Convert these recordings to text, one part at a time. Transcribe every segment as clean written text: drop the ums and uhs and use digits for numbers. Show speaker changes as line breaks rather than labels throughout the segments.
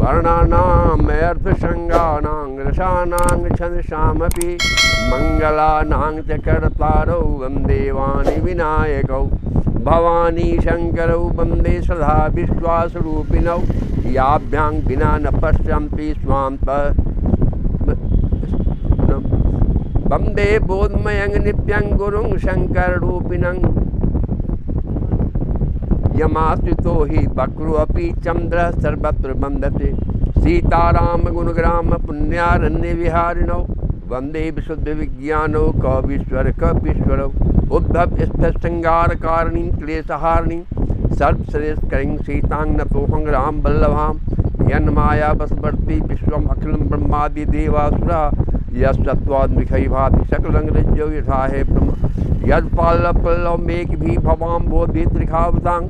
वर्णानां अर्थसंज्ञानां रसानां छंदसामपि मंगलानां च कर्तारौ वन्दे वाणी विनायकौ भवानी शंकरौ वन्दे सदा विश्वासरूपिणौ याभ्यां विना न पश्यन्ति स्वां वन्दे बोधमयं नित्यं गुरुं शंकररूपिणं यमाश्रितो हि वक्रो अपि चन्द्रः सर्वत्र वन्दते सीताराम गुणग्राम पुण्यारण्य विहारिणौ वन्दे विशुद्धविज्ञानौ कवीश्वरौ उद्धव स्थितशृङ्गारकारिणीं क्लेशहारिणीं सर्वश्रेष्ठकरीं सीतां नतोऽहं रामवल्लभां यन्माया वशवर्ती विश्वम् अखिलं ब्रह्मादिदेवासुरा यस्त्वाद्मिखै भाति सकलंग्रज्जौ यथा हे ब्रह्म यत्पाल्लव मेघभी भवां बोधित्रिखावतां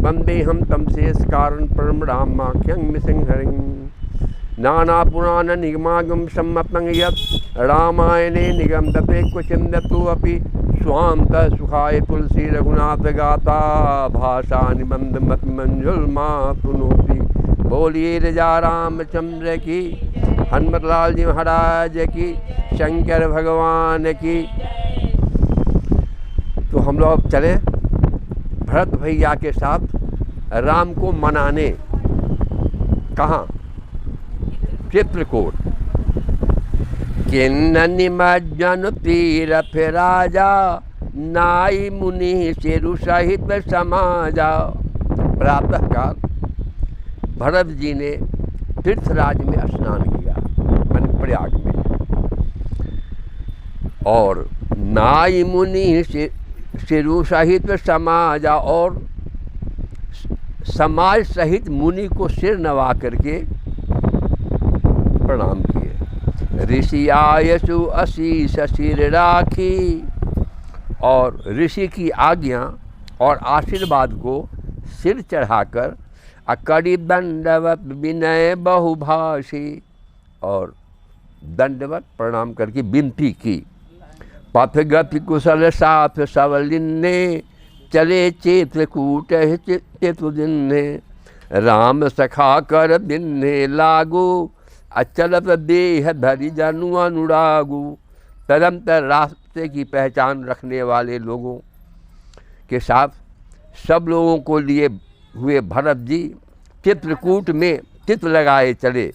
वन्देऽहं तं शेषकारणं परमरामाख्यं सिंहरिं नानापुराणनिगमागम सम्मतं यत् रामायणे निगमदते क्वचिन्दतु अपि स्वान्तः सुखाय तुलसी रघुनाथ गाता भाषा निबंधमतिमंजुलमाप्नोति बोलिए राजा रामचंद्र की हनुमतलाल जी महाराज की शंकर भगवान की। तो हम लोग चले भरत भैया के साथ राम को मनाने। कहाँ? चित्रकूट। किन्न निमज्जन तीरथ राजा नाई मुनि शेरु सहित समाजा। प्रातःकाल भरत जी ने तीर्थराज में स्नान किया, मन प्रयाग में, और नाई मुनि शेरु सहित समाजा, और समाज सहित मुनि को सिर नवा करके प्रणाम किए। ऋषि आयसु अशीष सिर राखी, और ऋषि की आज्ञा और आशीर्वाद को सिर चढ़ाकर अकड़ी दंडवत विनय बहुभाषी, और दंडवत प्रणाम करके विनती की। पथ गति कुशल साथ सबलिन्ने चले चित्रकूट चितुदिन्ने राम सखा कर दिन्ने लागू अचलत देह धरि जनु अनुरागु। तदंतर रास्ते की पहचान रखने वाले लोगों के साथ सब लोगों को लिए हुए भरत जी चित्रकूट में चित्र लगाए चले।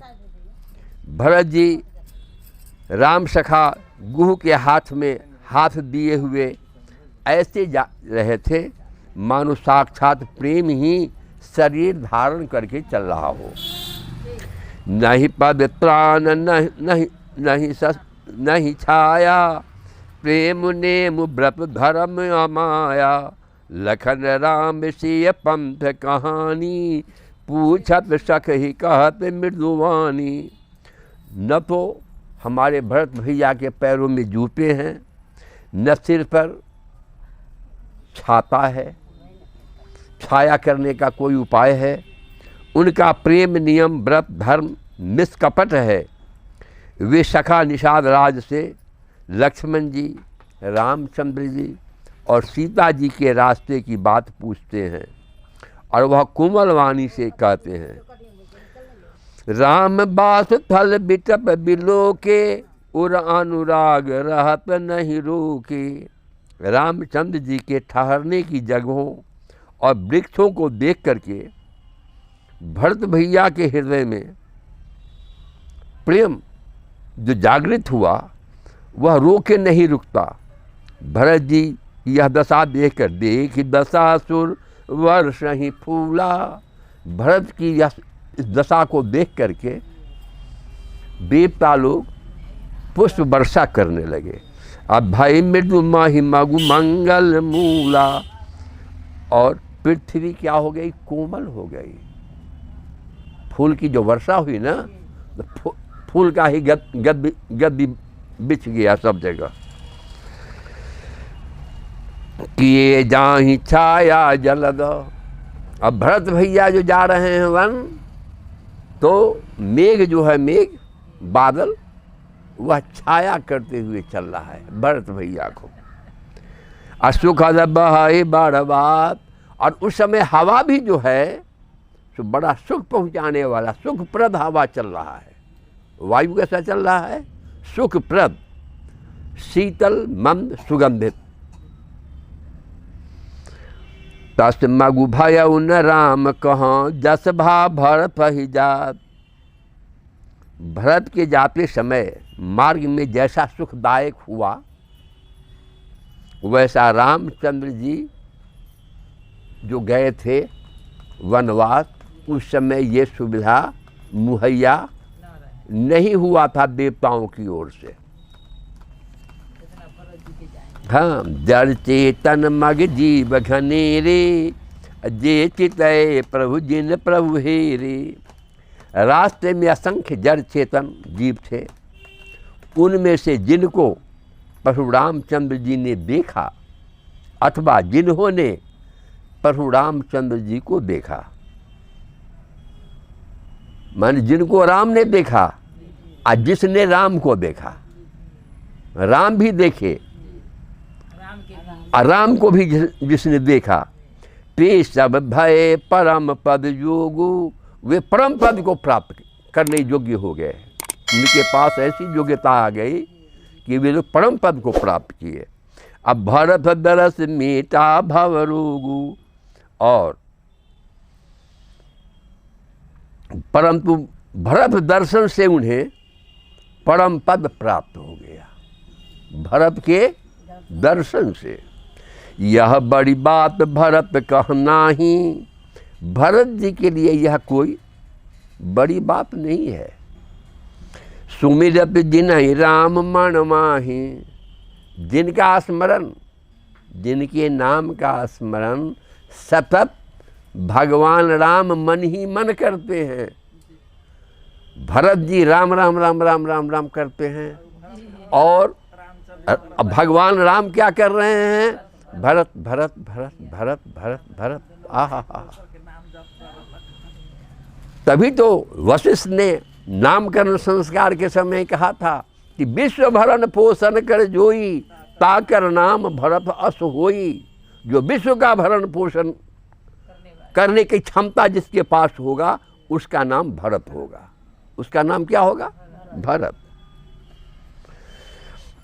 भरत जी राम सखा गुह के हाथ में हाथ दिए हुए ऐसे जा रहे थे मानो साक्षात प्रेम ही शरीर धारण करके चल रहा हो। नहीं पवित्रान नहीं छाया, प्रेम नेम व्रत धर्म अमाया। लखन राम सिय पंथ कहानी, पूछत सख ही कहत मृदुवानी। न तो हमारे भरत भैया के पैरों में जूते हैं, न सिर पर छाता है, छाया करने का कोई उपाय है। उनका प्रेम नियम व्रत धर्म निष्कपट है। वे सखा निषाद राज से लक्ष्मण जी, रामचंद्र जी और सीता जी के रास्ते की बात पूछते हैं, और वह कोमल वाणी से कहते हैं। राम बास थल बिटप बिलोके, उर अनुराग रहत नहीं रोके। रामचंद्र जी के ठहरने की जगहों और वृक्षों को देख करके भरत भैया के हृदय में प्रेम जो जागृत हुआ वह रोके नहीं रुकता। भरत जी यह दशा देखकर, देख दशा सुर वर्ष ही फूला। भरत की यह इस दशा को देख करके देवता लोग पुष्प वर्षा करने लगे। अब भाई मृदु माही मगु मंगल मूला, और पृथ्वी क्या हो गई? कोमल हो गई। फूल की जो वर्षा हुई ना, तो फूल का ही गद्दी बिछ गया सब जगह। किए जाहि छाया जलद। अब भरत भैया जो जा रहे हैं वन, तो मेघ जो है, मेघ बादल, वह छाया करते हुए चल रहा है भरत भैया को। असुखद बहाई बाढ़ बात, और उस समय हवा भी जो है तो बड़ा सुख पहुंचाने वाला सुखप्रद हवा चल रहा है। वायु कैसा चल रहा है? सुखप्रद, शीतल, मंद, सुगंधित। तस् मगु भय न राम कहाँ, जस भा भरत ही जात। भरत के जाते समय मार्ग में जैसा सुखदायक हुआ, वैसा रामचंद्र जी जो गए थे वनवास, उस समय ये सुविधा मुहैया नहीं हुआ था देवताओं की ओर से। हाँ, जड़ चेतन मग जीव घनेरे, जे चितय प्रभु जिन प्रभु हेरे। रास्ते में असंख्य जड़ चेतन जीव थे, उनमें से जिनको प्रभु रामचंद्र जी ने देखा अथवा जिन्होंने प्रभु रामचंद्र जी को देखा, माने जिनको राम ने देखा और जिसने राम को देखा, राम भी देखे और राम को भी जिसने देखा, ते सब भय परम पद योगु, वे परम पद को प्राप्त करने योग्य हो गए। उनके पास ऐसी योग्यता आ गई कि वे लोग परम पद को प्राप्त किए। अब भरत दरस मीटा भव रोगु, और परंतु भरत दर्शन से उन्हें परम पद प्राप्त हो गया। भरत के दर्शन से। यह बड़ी बात भरत कहना ही, भरत जी के लिए यह कोई बड़ी बात नहीं है। सुमिरत जिन्हि राम मन माहि, जिनका स्मरण, जिनके नाम का स्मरण सतत भगवान राम मन ही मन करते हैं। भरत जी राम राम राम राम राम राम करते हैं, और भगवान राम क्या कर रहे हैं? भरत भरत भरत भरत भरत भरत। आहा, तभी तो वशिष्ठ ने नामकरण संस्कार के समय कहा था कि विश्व भरण पोषण कर जोई, ताकर नाम भरत अस होई। जो विश्व का भरण पोषण करने की क्षमता जिसके पास होगा, उसका नाम भरत होगा। उसका नाम क्या होगा? भरत।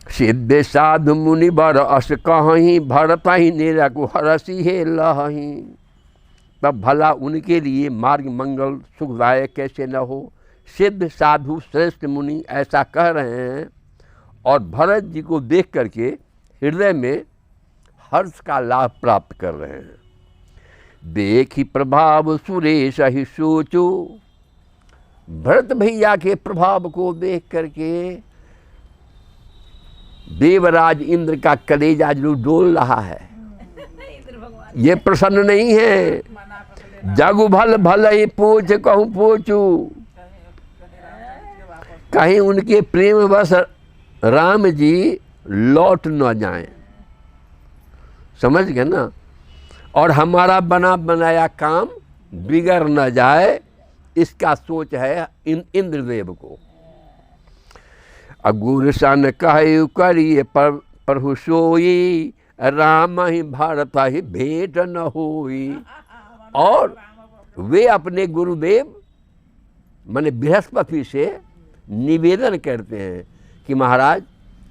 सिद्ध साधु मुनि बर अस कहीं, भरत ही निरकु हरसी हे लही। तब भला उनके लिए मार्ग मंगल सुखदायक कैसे न हो। सिद्ध साधु श्रेष्ठ मुनि ऐसा कह रहे हैं, और भरत जी को देख करके हृदय में हर्ष का लाभ प्राप्त कर रहे हैं। देखी प्रभाव सुरेश ही सोचो, भरत भैया के प्रभाव को देख करके देवराज इंद्र का कलेजा जो डोल रहा है, ये प्रसन्न नहीं है। जगु भल भल ही पूछ कहूँ पूछू, कहीं उनके प्रेम वश राम जी लौट न जाएं, समझ गए ना, और हमारा बना बनाया काम बिगड़ न जाए, इसका सोच है इंद्रदेव को। अगुर सन कहे करिए प्रभु सोई, राम ही भारत ही भेंट न होई। और वे अपने गुरुदेव माने बृहस्पति से निवेदन करते हैं कि महाराज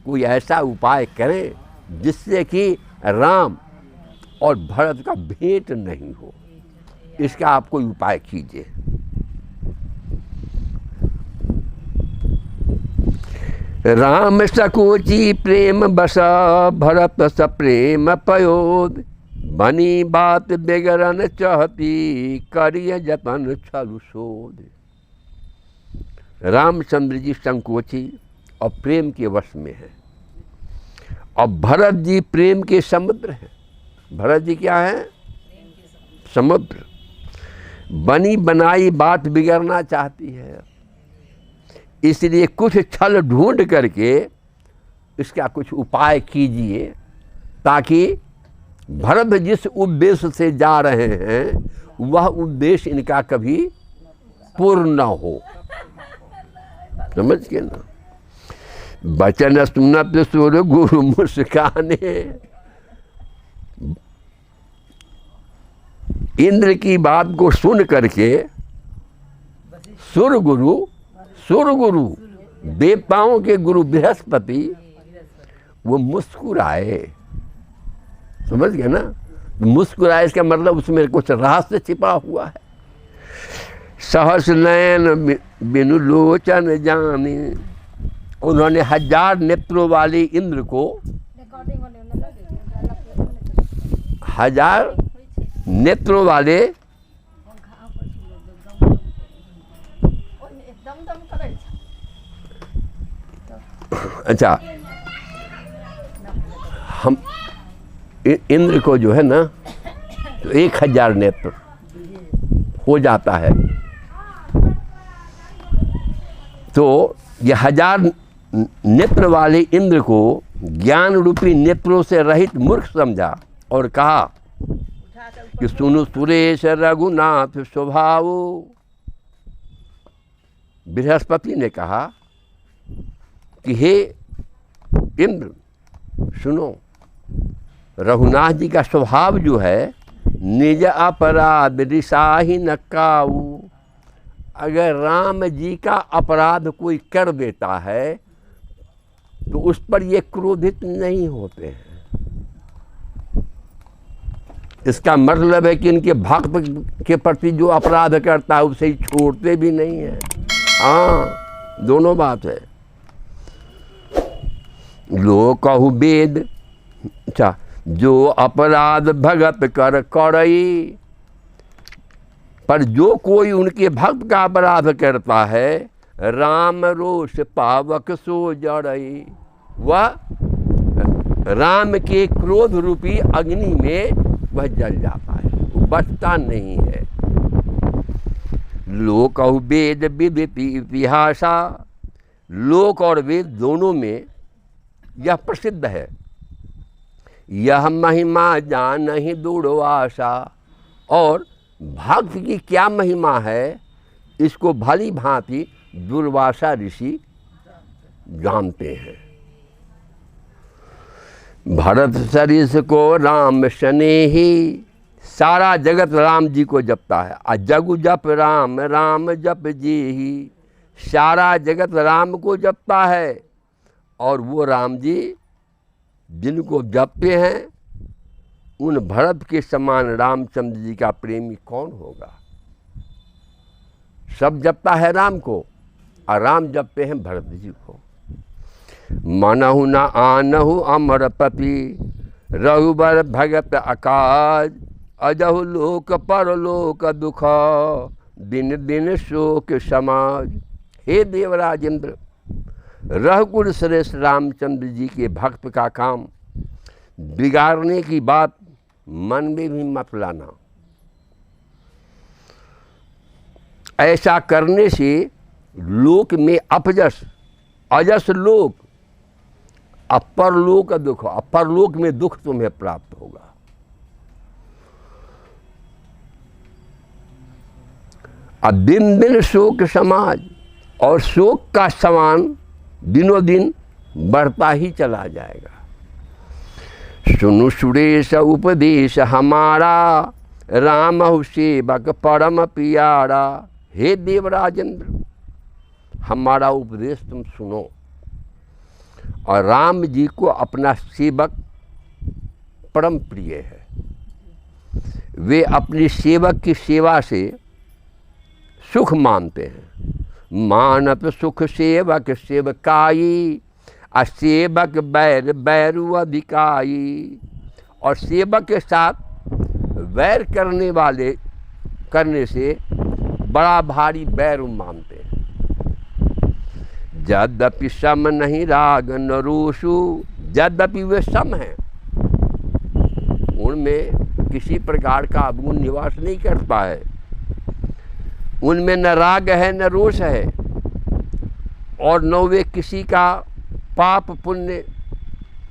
कोई ऐसा उपाय करें जिससे कि राम और भरत का भेंट नहीं हो, इसका आप कोई उपाय कीजिए। राम सकोची प्रेम बसा, भरत सप्रेम पयोद। बनी बात बेगरन चाहती, करिय जतन छल शोध। रामचंद्र जी संकोची और प्रेम के वश में है, और भरत जी प्रेम के समुद्र हैं। भरत जी क्या है? समुद्र। बनी बनाई बात बिगड़ना चाहती है, इसलिए कुछ छल ढूंढ करके इसका कुछ उपाय कीजिए, ताकि भरत जिस उद्देश्य से जा रहे हैं वह उद्देश्य इनका कभी पूर्ण न हो। समझ के ना। बचन सुनत सुर गुरु मुस्काने। इंद्र की बात को सुन करके सुरगुरु देवताओं के गुरु बृहस्पति वो मुस्कुराए। समझ गए ना? मुस्कुराए इसका मतलब उसमें कुछ रहस्य छिपा हुआ है। सहस नयन बिनु लोचन जाने, उन्होंने 1000 नेत्रों वाले इंद्र को 1000 नेत्रों वाले अच्छा हम इंद्र को जो है ना तो 1000 नेत्र हो जाता है। तो ये 1000 नेत्र वाले इंद्र को ज्ञान रूपी नेत्रों से रहित मूर्ख समझा और कहा कि सुनु सुरेश रघुनाथ स्वभाव। बृहस्पति ने कहा कि हे इंद्र सुनो, रघुनाथ जी का स्वभाव जो है निज अपराध रिसाही न काऊ। अगर राम जी का अपराध कोई कर देता है तो उस पर ये क्रोधित नहीं होते हैं। इसका मतलब है कि इनके भक्त के प्रति जो अपराध करता है उसे ही छोड़ते भी नहीं है। हाँ, दोनों बात है। लोग कहु वेद, अच्छा, जो अपराध भगत कर करई, पर जो कोई उनके भक्त का अपराध करता है राम रोष पावक सो जड़ई, वह राम के क्रोध रूपी अग्नि में वह जल जाता है, वो बचता नहीं है। लोक और वेद विदिति इतिहासा, लोक और वेद दोनों में यह प्रसिद्ध है। यह महिमा जान ही दूढ़वासा, और भक्त की क्या महिमा है इसको भली भांति दुर्वासा ऋषि जानते हैं। भरत सरिस को राम स्नेही, सारा जगत राम जी को जपता है। आ जगु जप राम राम जप जी ही, सारा जगत राम को जपता है। और वो राम जी जिनको जपते हैं उन भरत के समान रामचंद्र जी का प्रेमी कौन होगा। सब जपता है राम को और राम जपते हैं भरत जी को। मनहु न आनहु अमरपति, रघुबर भगत अकाज, अजहु लोक परलोक दुख, दिन दिन शोक समाज। हे देवराजेंद्र, रघुकुल श्रेष्ठ रामचंद्र जी के भक्त का काम बिगाड़ने की बात मन में भी मत लाना। ऐसा करने से लोक में अपजस, अजस लोक, अपरलोक दुख, अपरलोक में दुख तुम्हें प्राप्त होगा। अब दिन दिन शोक समाज, और शोक का समान दिनों दिन बढ़ता ही चला जाएगा। सुनु सुरेश उपदेश हमारा, राम सेवक परम प्यारा। हे देवराजेंद्र, हमारा उपदेश तुम सुनो और राम जी को अपना सेवक परम प्रिय है। वे अपनी सेवक की सेवा से सुख मानते हैं। मानत सुख सेवक सेवकाई, असेवक बैर बैरु अधिकाई। और सेवक के साथ वैर करने से बड़ा भारी बैर मानते हैं। यद्यपि सम नहीं राग न रोषु, यद्यपि वे सम हैं, उनमें किसी प्रकार का अवगुण निवास नहीं करता है। उनमें न राग है न रोष है, और न वे किसी का पाप पुण्य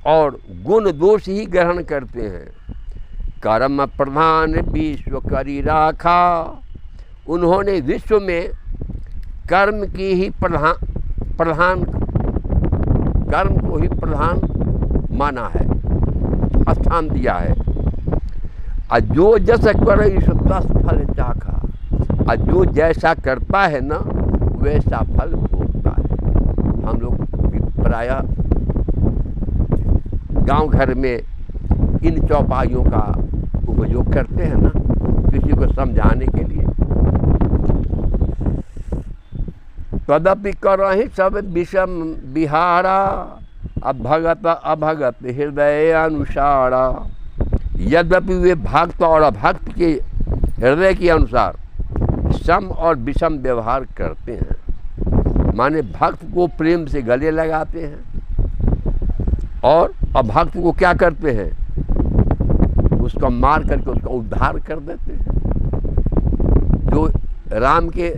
और गुण दोष ही ग्रहण करते हैं। कर्म प्रधान विश्व करी राखा, उन्होंने विश्व में कर्म की ही प्रधान कर्म को ही प्रधान माना है, स्थान दिया है। और जो जस करे तस फल चाखा, और जो जैसा करता है ना वैसा फल भोगता है। हम लोग प्रायः गांव घर में इन चौपाइयों का उपयोग करते हैं ना, किसी को समझाने के लिए। तदपि करहि सब विषम विहारा, अभगत अभगत हृदय अनुसारा। यद्यपि वे भक्त और अभक्त के हृदय के अनुसार सम और विषम व्यवहार करते हैं, माने भक्त को प्रेम से गले लगाते हैं और अभक्त को क्या करते हैं, उसको मार करके उसका उद्धार कर देते हैं। जो राम के